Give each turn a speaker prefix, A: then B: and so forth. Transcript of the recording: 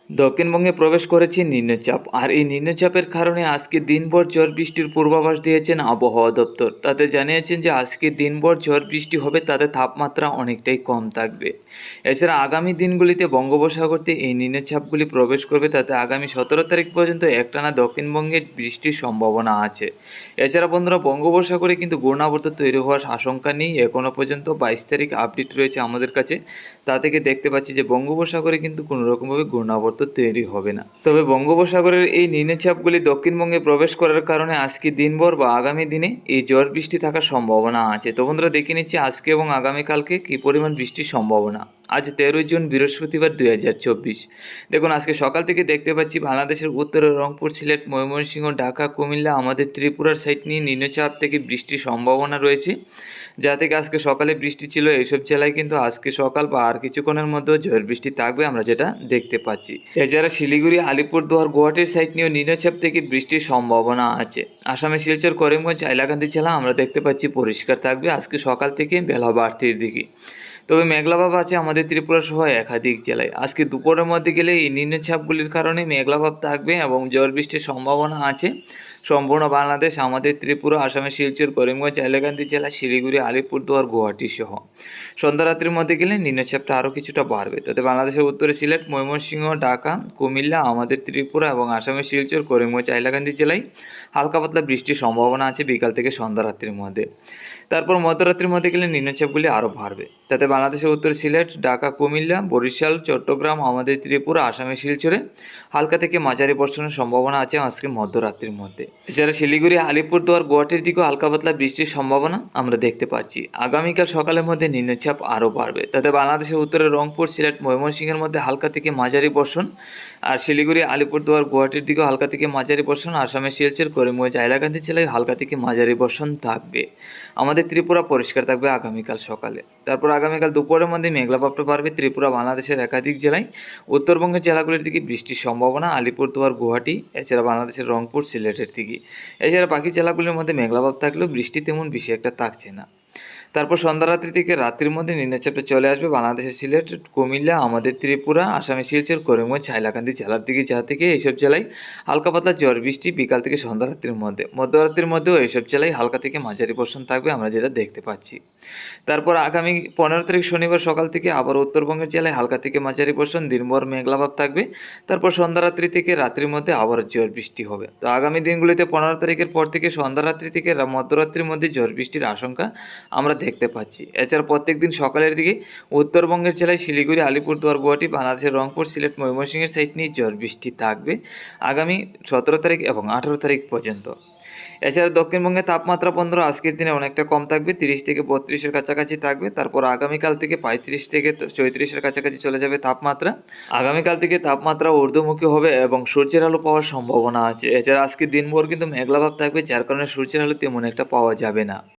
A: দক্ষিণবঙ্গে প্রবেশ করেছে নিম্নচাপ, আর এই নিম্নচাপের কারণে আজকে দিনভর ঝড় বৃষ্টির পূর্বাভাস দিয়েছেন আবহাওয়া দপ্তর। তাতে জানিয়েছেন যে আজকে দিনভর ঝড় বৃষ্টি হবে, তাতে তাপমাত্রা অনেকটাই কম থাকবে। এছাড়া আগামী দিনগুলিতে বঙ্গোপসাগরতে এই নিম্নচাপগুলি প্রবেশ করবে, তাতে আগামী 17 তারিখ পর্যন্ত একটানা দক্ষিণবঙ্গে বৃষ্টির সম্ভাবনা আছে। এছাড়া বন্ধুরা, বঙ্গোপসাগরে কিন্তু ঘূর্ণাবর্ত তৈরি হওয়ার আশঙ্কা নেই। এখনও পর্যন্ত 22 তারিখ আপডেট রয়েছে আমাদের কাছে। তা থেকে দেখতে পাচ্ছি যে বঙ্গোপসাগরে কিন্তু কোনো রকমভাবে ঘূর্ণাবর্ত তৈরি হবে না। তবে বঙ্গোপসাগরের এই নিম্নচাপগুলি দক্ষিণবঙ্গে প্রবেশ করার কারণে আজকে দিনভর বা আগামী দিনে এই ঝড় বৃষ্টি থাকার সম্ভাবনা আছে। তো বন্ধুরা, দেখে নিচ্ছি আজকে এবং আগামীকালকে কী পরিমাণ বৃষ্টির সম্ভাবনা। আজ 13 জুন বৃহস্পতিবার 2024। দেখুন, আজকে সকাল থেকে দেখতে পাচ্ছি বাংলাদেশের উত্তরে রংপুর, সিলেট, ময়মনসিংহ, ঢাকা, কুমিল্লা, আমাদের ত্রিপুরার সাইড নিয়ে নিম্নচাপ থেকে বৃষ্টির সম্ভাবনা রয়েছে। যা থেকে আজকে সকালে বৃষ্টি ছিল এইসব জেলায় কিন্তু আজকে সকাল বা আর কিছুক্ষণের মধ্যেও ঝড় বৃষ্টি থাকবে, আমরা যেটা দেখতে পাচ্ছি। এছাড়া শিলিগুড়ি, আলিপুরদুয়ার, গুয়াহাটির সাইড নিয়েও নিম্নচাপ থেকে বৃষ্টির সম্ভাবনা আছে। আসামে শিলচর, করিমগঞ্জ, হাইলাকান্দি জেলা আমরা দেখতে পাচ্ছি পরিষ্কার থাকবে আজকে সকাল থেকে বেলা বাড়তির দিকে। তবে মেঘলাভাব আছে আমাদের ত্রিপুরা সহ একাধিক জেলায়। আজকে দুপুরের মধ্যে গেলে এই নিম্নচাপগুলির কারণে মেঘলাভাব থাকবে এবং ঝড় বৃষ্টির সম্ভাবনা আছে সম্পূর্ণ বাংলাদেশ, আমাদের ত্রিপুরা, আসামের শিলচর, করিমগঞ্জ, হাইলাকান্দি জেলা, শিলিগুড়ি, আলিপুরদুয়ার, গুয়াহাটি সহ। সন্ধ্যা রাত্রির মধ্যে গেলে নিম্নচাপটা আরও কিছুটা বাড়বে। তাতে বাংলাদেশের উত্তরে সিলেট, ময়মনসিংহ, ঢাকা, কুমিল্লা, আমাদের ত্রিপুরা এবং আসামের শিলচর, করিমগঞ্জ, হাইলাকান্দি জেলায় হালকা পাতলা বৃষ্টির সম্ভাবনা আছে বিকাল থেকে সন্ধ্যা রাত্রির মধ্যে। তারপর মধ্যরাত্রির মধ্যে গেলে নিম্নচাপগুলি আরও বাড়বে। তাতে বাংলাদেশের উত্তর সিলেট, ঢাকা, কুমিল্লা, বরিশাল, চট্টগ্রাম, আমাদের ত্রিপুরা, আসামের শিলচরে হালকা থেকে মাঝারি বর্ষণের সম্ভাবনা আছে আজকে মধ্যরাত্রির মধ্যে। এছাড়া শিলিগুড়ি, আলিপুরদুয়ার, গুয়াহাটির দিকেও হালকা পাতলা বৃষ্টির সম্ভাবনা আমরা দেখতে পাচ্ছি। আগামীকাল সকালের মধ্যে নিম্নচাপ আরও বাড়বে। তাতে বাংলাদেশের উত্তরে রংপুর, সিলেট, ময়মনসিংহের মধ্যে হালকা থেকে মাঝারি বর্ষণ, আর শিলিগুড়ি, আলিপুরদুয়ার, গুয়াহাটির দিকেও হালকা থেকে মাঝারি বর্ষণ, আসামের শিলচর, করিমগঞ্জ, হাইলাকান্দি জেলায় হালকা থেকে মাঝারি বর্ষণ থাকবে। আমাদের ত্রিপুরা পরিষ্কার থাকবে আগামীকাল সকালে। তারপর আগামীকাল দুপুরের মধ্যে মেঘলাভাবটা বাড়বে ত্রিপুরা, বাংলাদেশের একাধিক জেলায়। উত্তরবঙ্গের জেলাগুলির দিকে বৃষ্টির সম্ভাবনা আলিপুরদুয়ার, গুয়াহাটি, এছাড়া বাংলাদেশের রংপুর, সিলেটের দিকে। এছাড়া বাকি জেলাগুলির মধ্যে মেঘলাভাব থাকলেও বৃষ্টি তেমন বেশি একটা থাকছে না। তারপর সন্ধ্যা রাত্রি থেকে রাত্রির মধ্যে নিম্নচাপটা চলে আসবে বাংলাদেশের সিলেট, কুমিল্লা, আমাদের ত্রিপুরা, আসামের শিলচর, করিমগঞ্জ, হাইলাকান্দি জেলার দিকে, যা থেকে এইসব জেলায় হালকা পাতলা ঝড় বৃষ্টি বিকাল থেকে সন্ধ্যা রাত্রির মধ্যে। মধ্যরাত্রির মধ্যেও এইসব জেলায় হালকা থেকে মাঝারি বর্ষণ থাকবে, আমরা যেটা দেখতে পাচ্ছি। তারপর আগামী 15 তারিখ শনিবার সকাল থেকে আবার উত্তরবঙ্গের জেলায় হালকা থেকে মাঝারি বর্ষণ, দিনভর মেঘলাভাব থাকবে। তারপর সন্ধ্যা রাত্রি থেকে রাত্রির মধ্যে আবার ঝড় বৃষ্টি হবে। তো আগামী দিনগুলিতে 15 তারিখের পর থেকে সন্ধ্যা রাত্রি থেকে মধ্যরাত্রির মধ্যে ঝড় বৃষ্টির আশঙ্কা আমরা দেখতে পাচ্ছি। এছাড়া প্রত্যেক দিন সকালের দিকে উত্তরবঙ্গের জেলায় শিলিগুড়ি, আলিপুরদুয়ার, গুয়াহাটি, বাংলাদেশের রংপুর, সিলেট, ময়মনসিংহের সাইড নিয়ে ঝড় বৃষ্টি থাকবে আগামী 17 তারিখ এবং 18 তারিখ পর্যন্ত। এছাড়া দক্ষিণবঙ্গে তাপমাত্রা 15 আজকের দিনে অনেকটা কম থাকবে, 30 থেকে 32-এর কাছাকাছি থাকবে। তারপর আগামীকাল থেকে 35 থেকে 34-এর কাছাকাছি চলে যাবে তাপমাত্রা। আগামীকাল থেকে তাপমাত্রা ঊর্ধ্বমুখী হবে এবং সূর্যের আলো পাওয়ার সম্ভাবনা আছে। এছাড়া আজকে দিনভর কিন্তু মেঘলাভাব থাকবে, যার কারণে সূর্যের আলো তেমন একটা পাওয়া যাবে না।